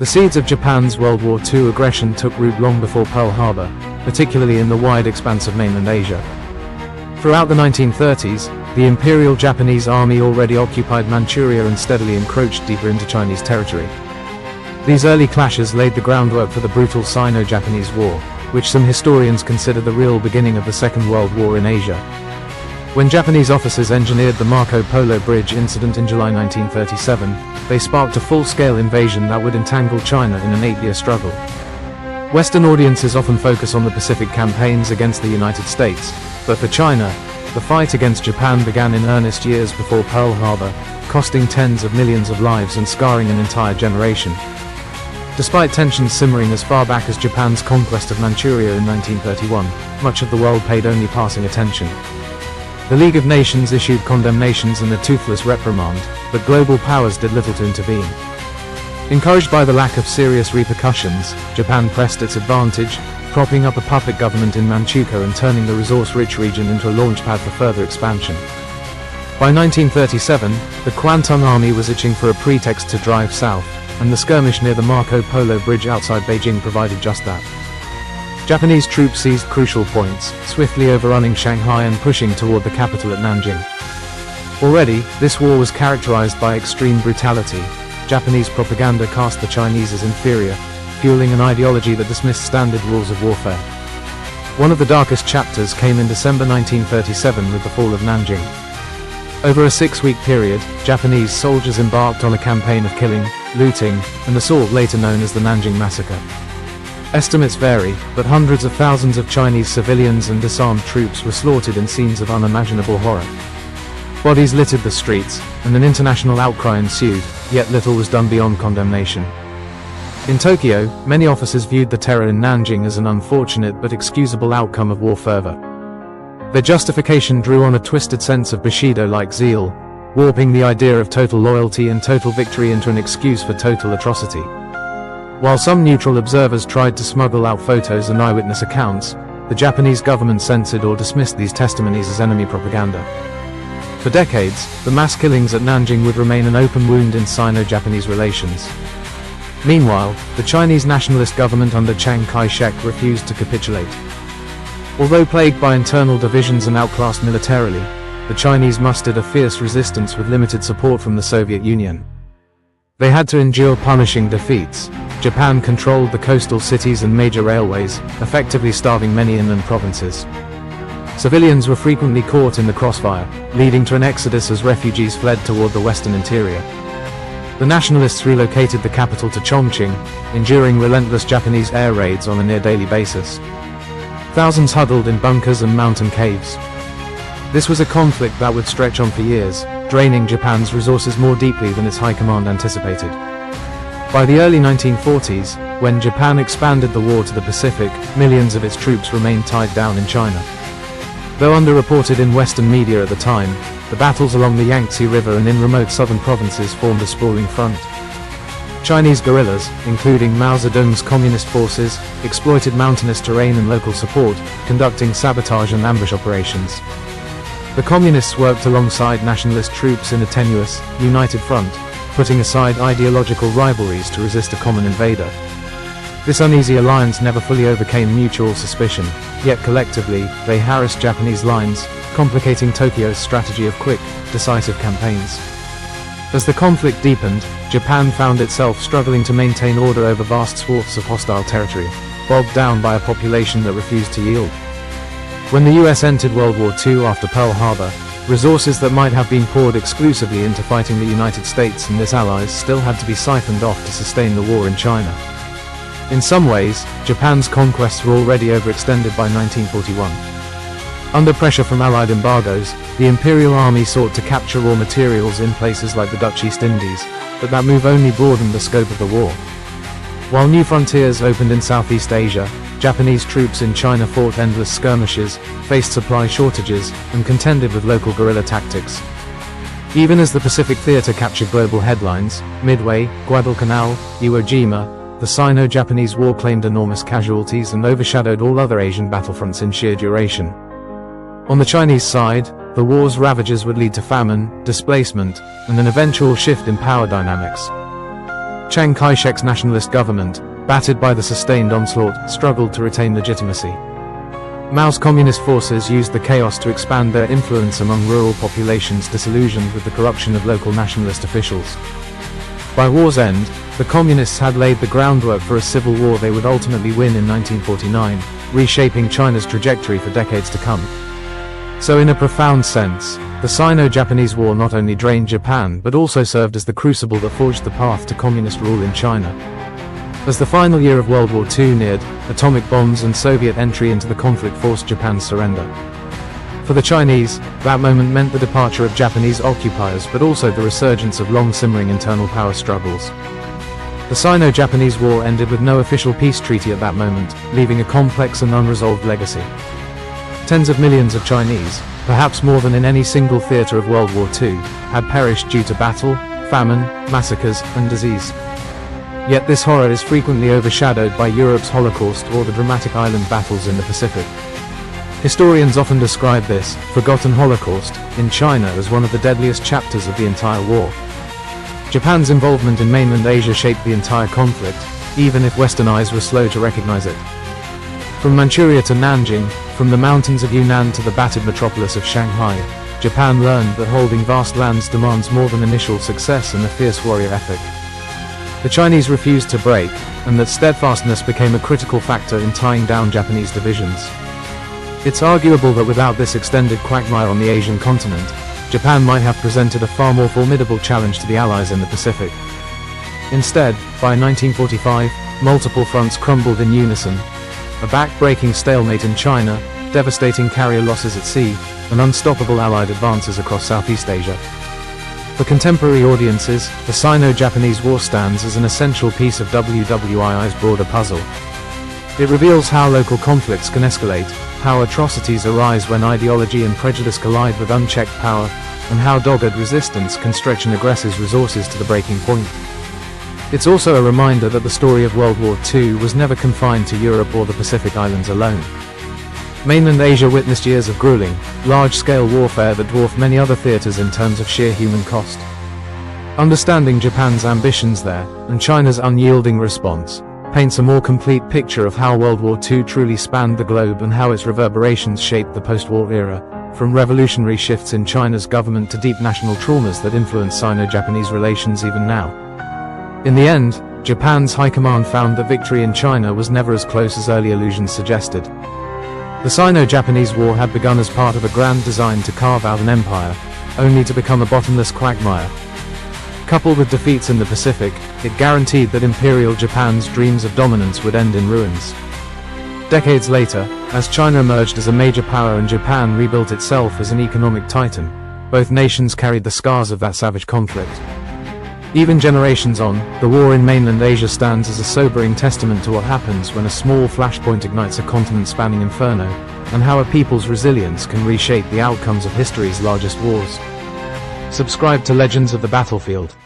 The seeds of Japan's World War II aggression took root long before Pearl Harbor, particularly in the wide expanse of mainland Asia. Throughout the 1930s, the Imperial Japanese Army already occupied Manchuria and steadily encroached deeper into Chinese territory. These early clashes laid the groundwork for the brutal Sino-Japanese War, which some historians consider the real beginning of the Second World War in Asia. When Japanese officers engineered the Marco Polo Bridge incident in July 1937, they sparked a full-scale invasion that would entangle China in an 8-year struggle. Western audiences often focus on the Pacific campaigns against the United States, but for China, the fight against Japan began in earnest years before Pearl Harbor, costing tens of millions of lives and scarring an entire generation. Despite tensions simmering as far back as Japan's conquest of Manchuria in 1931, much of the world paid only passing attention. The League of Nations issued condemnations and a toothless reprimand, but global powers did little to intervene. Encouraged by the lack of serious repercussions, Japan pressed its advantage, propping up a puppet government in Manchukuo and turning the resource-rich region into a launchpad for further expansion. By 1937, the Kwantung Army was itching for a pretext to drive south, and the skirmish near the Marco Polo Bridge outside Beijing provided just that. Japanese troops seized crucial points, swiftly overrunning Shanghai and pushing toward the capital at Nanjing. Already, this war was characterized by extreme brutality. Japanese propaganda cast the Chinese as inferior, fueling an ideology that dismissed standard rules of warfare. One of the darkest chapters came in December 1937 with the fall of Nanjing. Over a 6-week period, Japanese soldiers embarked on a campaign of killing, looting, and assault later known as the Nanjing Massacre. Estimates vary, but hundreds of thousands of Chinese civilians and disarmed troops were slaughtered in scenes of unimaginable horror. Bodies littered the streets, and an international outcry ensued, yet little was done beyond condemnation. In Tokyo, many officers viewed the terror in Nanjing as an unfortunate but excusable outcome of war fervor. Their justification drew on a twisted sense of Bushido-like zeal, warping the idea of total loyalty and total victory into an excuse for total atrocity. While some neutral observers tried to smuggle out photos and eyewitness accounts, the Japanese government censored or dismissed these testimonies as enemy propaganda. For decades, the mass killings at Nanjing would remain an open wound in Sino-Japanese relations. Meanwhile, the Chinese nationalist government under Chiang Kai-shek refused to capitulate. Although plagued by internal divisions and outclassed militarily, the Chinese mustered a fierce resistance with limited support from the Soviet Union. They had to endure punishing defeats. Japan controlled the coastal cities and major railways, effectively starving many inland provinces. Civilians were frequently caught in the crossfire, leading to an exodus as refugees fled toward the western interior. The nationalists relocated the capital to Chongqing, enduring relentless Japanese air raids on a near-daily basis. Thousands huddled in bunkers and mountain caves. This was a conflict that would stretch on for years, draining Japan's resources more deeply than its high command anticipated. By the early 1940s, when Japan expanded the war to the Pacific, millions of its troops remained tied down in China. Though underreported in Western media at the time, the battles along the Yangtze River and in remote southern provinces formed a sprawling front. Chinese guerrillas, including Mao Zedong's communist forces, exploited mountainous terrain and local support, conducting sabotage and ambush operations. The communists worked alongside nationalist troops in a tenuous, united front, putting aside ideological rivalries to resist a common invader. This uneasy alliance never fully overcame mutual suspicion, yet collectively, they harassed Japanese lines, complicating Tokyo's strategy of quick, decisive campaigns. As the conflict deepened, Japan found itself struggling to maintain order over vast swaths of hostile territory, bogged down by a population that refused to yield. When the US entered World War II after Pearl Harbor, resources that might have been poured exclusively into fighting the United States and its allies still had to be siphoned off to sustain the war in China. In some ways, Japan's conquests were already overextended by 1941. Under pressure from Allied embargoes, the Imperial Army sought to capture raw materials in places like the Dutch East Indies, but that move only broadened the scope of the war. While new frontiers opened in Southeast Asia, Japanese troops in China fought endless skirmishes, faced supply shortages, and contended with local guerrilla tactics. Even as the Pacific Theater captured global headlines, Midway, Guadalcanal, Iwo Jima, the Sino-Japanese War claimed enormous casualties and overshadowed all other Asian battlefronts in sheer duration. On the Chinese side, the war's ravages would lead to famine, displacement, and an eventual shift in power dynamics. Chiang Kai-shek's nationalist government, battered by the sustained onslaught, struggled to retain legitimacy. Mao's communist forces used the chaos to expand their influence among rural populations disillusioned with the corruption of local nationalist officials. By war's end, the communists had laid the groundwork for a civil war they would ultimately win in 1949, reshaping China's trajectory for decades to come. So in a profound sense, the Sino-Japanese War not only drained Japan but also served as the crucible that forged the path to communist rule in China. As the final year of World War II neared, atomic bombs and Soviet entry into the conflict forced Japan's surrender. For the Chinese, that moment meant the departure of Japanese occupiers but also the resurgence of long-simmering internal power struggles. The Sino-Japanese War ended with no official peace treaty at that moment, leaving a complex and unresolved legacy. Tens of millions of Chinese, perhaps more than in any single theater of World War II, had perished due to battle, famine, massacres, and disease. Yet this horror is frequently overshadowed by Europe's Holocaust or the dramatic island battles in the Pacific. Historians often describe this forgotten Holocaust in China as one of the deadliest chapters of the entire war. Japan's involvement in mainland Asia shaped the entire conflict, even if Western eyes were slow to recognize it. From Manchuria to Nanjing, from the mountains of Yunnan to the battered metropolis of Shanghai, Japan learned that holding vast lands demands more than initial success and a fierce warrior ethic. The Chinese refused to break, and that steadfastness became a critical factor in tying down Japanese divisions. It's arguable that without this extended quagmire on the Asian continent, Japan might have presented a far more formidable challenge to the Allies in the Pacific. Instead, by 1945, multiple fronts crumbled in unison. A back-breaking stalemate in China, devastating carrier losses at sea, and unstoppable Allied advances across Southeast Asia. For contemporary audiences, the Sino-Japanese War stands as an essential piece of WWII's broader puzzle. It reveals how local conflicts can escalate, how atrocities arise when ideology and prejudice collide with unchecked power, and how dogged resistance can stretch an aggressor's resources to the breaking point. It's also a reminder that the story of World War II was never confined to Europe or the Pacific Islands alone. Mainland Asia witnessed years of grueling, large-scale warfare that dwarfed many other theaters in terms of sheer human cost. Understanding Japan's ambitions there, and China's unyielding response, paints a more complete picture of how World War II truly spanned the globe and how its reverberations shaped the post-war era, from revolutionary shifts in China's government to deep national traumas that influence Sino-Japanese relations even now. In the end, Japan's high command found that victory in China was never as close as early illusions suggested. The Sino-Japanese War had begun as part of a grand design to carve out an empire, only to become a bottomless quagmire. Coupled with defeats in the Pacific, it guaranteed that Imperial Japan's dreams of dominance would end in ruins. Decades later, as China emerged as a major power and Japan rebuilt itself as an economic titan, both nations carried the scars of that savage conflict. Even generations on, the war in mainland Asia stands as a sobering testament to what happens when a small flashpoint ignites a continent-spanning inferno, and how a people's resilience can reshape the outcomes of history's largest wars. Subscribe to Legends of the Battlefield.